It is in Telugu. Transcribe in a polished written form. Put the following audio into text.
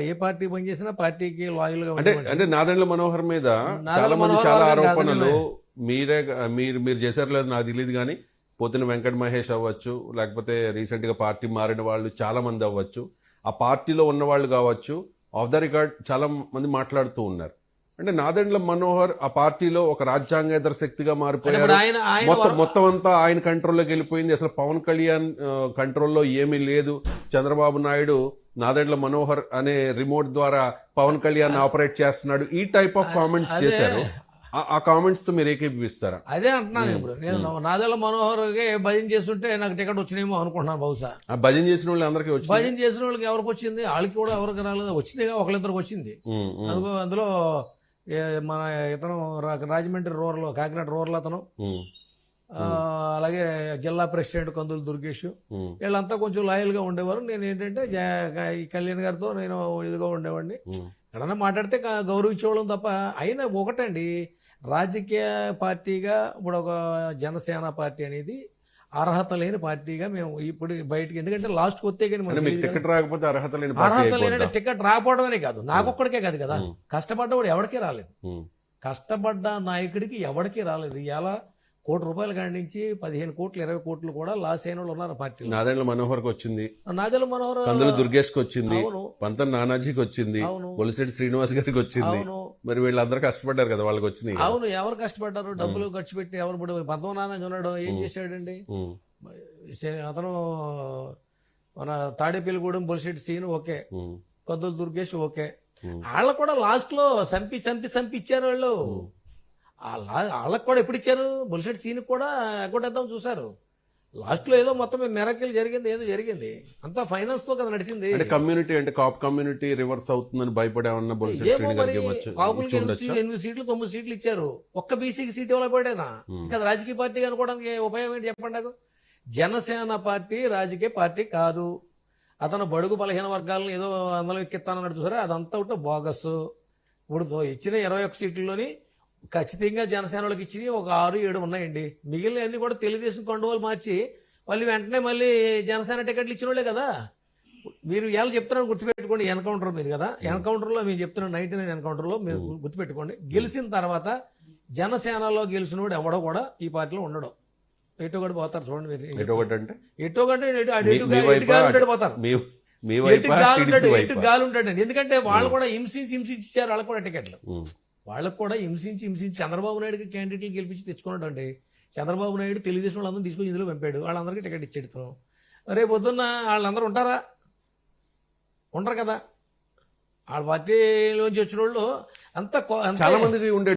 ఏ పార్టీ పనిచేసినా పార్టీకి లాయల్ గా అంటే ఉండే అంటే నాదెండ్ల మనోహర్ మీద నాదెండ్ల చాలా మంది మనోహర్ చాలా గారు కాదు ఆరోపణలు నిజమే. మీరే మీరు చేశారు లేదు నాకు తెలియదు కానీ పోతిన వెంకట మహేష్ అవ్వచ్చు, లేకపోతే రీసెంట్ గా పార్టీ మారిన వాళ్ళు చాలా మంది అవ్వచ్చు, ఆ పార్టీలో ఉన్న వాళ్ళు కావచ్చు, ఆఫ్ ద రికార్డ్ చాలా మంది మాట్లాడుతూ ఉన్నారు. అంటే నాదెండ్ల మనోహర్ ఆ పార్టీలో ఒక రాజ్యాంగేతర శక్తిగా అంటే మారిపోయారు. ఇప్పుడు ఆయన ఆయన మొత్తం అంతా ఆయన కంట్రోల్లోకి వెళ్ళిపోయింది. అసలు పవన్ కళ్యాణ్ కంట్రోల్లో ఏమీ లేదు. చంద్రబాబు నాయుడు నాదెండ్ల మనోహర్ అనే రిమోట్ ద్వారా పవన్ కళ్యాణ్ ఆపరేట్ చేస్తున్నాడు. ఈ టైప్ ఆఫ్ కామెంట్స్ అదే చేశారు. ఆ కామెంట్స్ తో మీరు ఏకీభవిస్తారా? అదే అంటున్నాను. ఇప్పుడు నేను నాదెళ్ల మనోహర్కి భజన చేస్తుంటే నాకు టికెట్ వచ్చినేమో అనుకుంటున్నాను. బహుశా ఆ భజన చేసిన వాళ్ళు అందరికీ వచ్చింది. భజన చేసిన వాళ్ళకి ఎవరికి వచ్చింది, వాళ్ళకి కూడా ఎవరికి రాలేదు. వచ్చిందిగా ఒకళ్ళిద్దరికి వచ్చింది. అందులో మన ఇతను రాజమండ్రి రూరల్, కాకినాడ రూరల్ అతను, అలాగే జిల్లా ప్రెసిడెంట్ కందులు దుర్గేష్, వీళ్ళంతా కొంచెం లాయల్ గా ఉండేవారు. నేను ఏంటంటే ఈ కళ్యాణ్ గారితో నేను ఇదిగా ఉండేవాడిని. ఎక్కడన్నా మాట్లాడితే గౌరవించేవాళ్ళం తప్ప. అయినా ఒకటండి, రాజకీయ పార్టీగా ఇప్పుడు ఒక జనసేన పార్టీ అనేది అర్హత లేని పార్టీగా మేము ఇప్పుడు బయటకి, ఎందుకంటే లాస్ట్ కొత్తే కానీ మీకు టికెట్ రాకపోతే అర్హత లేని అర్హత లేనంటే టికెట్ రాకపోవడమే కాదు, నాకొక్కడికే కాదు కదా, కష్టపడ్డవాడు ఎవరికీ రాలేదు. కష్టపడ్డ నాయకుడికి ఎవరికీ రాలేదు. ఇలా ₹1 కాడి నుంచి 15 కోట్లు 20 కోట్లు కూడా లాస్ అయిన వాళ్ళు ఉన్నారు పార్టీలో. నాదెండ్ల మనోహర్కి వచ్చింది, నాదెళ్ల మనోహర్, కందుల దుర్గేష్కి వచ్చింది, అవును. పంతం నానాజీకి వచ్చింది, అవును. బొలిశెట్టి శ్రీనివాస్ గారికి వచ్చింది. అవును. మరి వీళ్ళందరూ కష్టపడ్డారు కదా, వాళ్ళకి వచ్చినాయి. అవును, ఎవరు కష్టపడ్డారు, డబ్బులు ఖర్చు పెట్టి ఎవరు పడి పద్మనాభం ఉన్నాడు, ఏం చేశాడండి అతను? మన తాడేపల్లిగూడెం బొలిశెట్టి సీన్ ఓకే, కందుల దుర్గేష్ ఓకే, వాళ్ళు కూడా లాస్ట్ లో చంపి ఇచ్చారు వాళ్ళు. వాళ్ళకి కూడా ఎప్పుడు ఇచ్చారు? బొలిశెట్టి సీన్ కూడా ఎగ్గొట్టేద్దాం చూసారు. లాస్ట్ లో ఏదో మొత్తం మెరకిల్ జరిగింది, ఏదో జరిగింది, అంతా ఫైనాన్స్ తో కదా నడిచింది. అంటే కమ్యూనిటీ, అంటే కాప్ కమ్యూనిటీ రివర్స్ అవుతుందని భయపడేమన్నా బొలిశెట్టి ఏమో శ్రీని మరి, గారికి కాపులకి ఉండొచ్చా? 8 సీట్లు 9 సీట్లు ఇచ్చారు, ఒక్క బీసీకి సీట్ ఇవ్వలేకపోయాడేనా? ఇంకా రాజకీయ పార్టీ అనుకోవడానికి ఉపయోగం ఏంటి చెప్పండి నాకు? జనసేన పార్టీ రాజకీయ పార్టీ కాదు. అతను బడుగు బలహీన వర్గాలను ఏదో అందులో ఎక్కిస్తానన్నాడు చూసారా, అదంతా ఒకటి బోగస్. ఇప్పుడు ఇచ్చిన 21 సీట్లలోని ఖచ్చితంగా జనసేన వాళ్ళకి ఇచ్చి ఒక 6-7 ఉన్నాయండి. మిగిలిన అన్ని కూడా తెలుగుదేశం కండువాలు మార్చి వెంటనే మళ్ళీ జనసేన టికెట్లు ఇచ్చిన వాళ్ళే కదా. మీరు ఎలా చెప్తున్నారని గుర్తుపెట్టుకోండి. ఎన్కౌంటర్ మీరు కదా, ఎన్కౌంటర్లో మేము చెప్తున్నాం, 99 ఎన్కౌంటర్లో మీరు గుర్తుపెట్టుకోండి. గెలిచిన తర్వాత జనసేనలో గెలిచినోడు ఎవడో కూడా ఈ పార్టీలో ఉండడు. ఎటో కూడా పోతారు చూడండి మీరు. ఎటో కంటే పోతారు, ఎటు గాలి ఉంటాడండి. ఎందుకంటే వాళ్ళు కూడా హింసించి ఇచ్చారు వాళ్ళకి కూడా టికెట్లు. వాళ్ళకు కూడా హింసించి చంద్రబాబు నాయుడుకి క్యాండిడేట్లు గెలిపించి తెచ్చుకున్నాడు అండి. చంద్రబాబు నాయుడు తెలుగుదేశం వాళ్ళందరూ తీసుకొని ఇందులో పంపాడు, వాళ్ళందరికీ టికెట్ ఇచ్చేడుతాం. రేపు పొద్దున్న వాళ్ళందరూ ఉంటారా? ఉండరు కదా. వాళ్ళ పార్టీలోంచి వచ్చిన వాళ్ళు అంతా చాలా మందికి ఉండే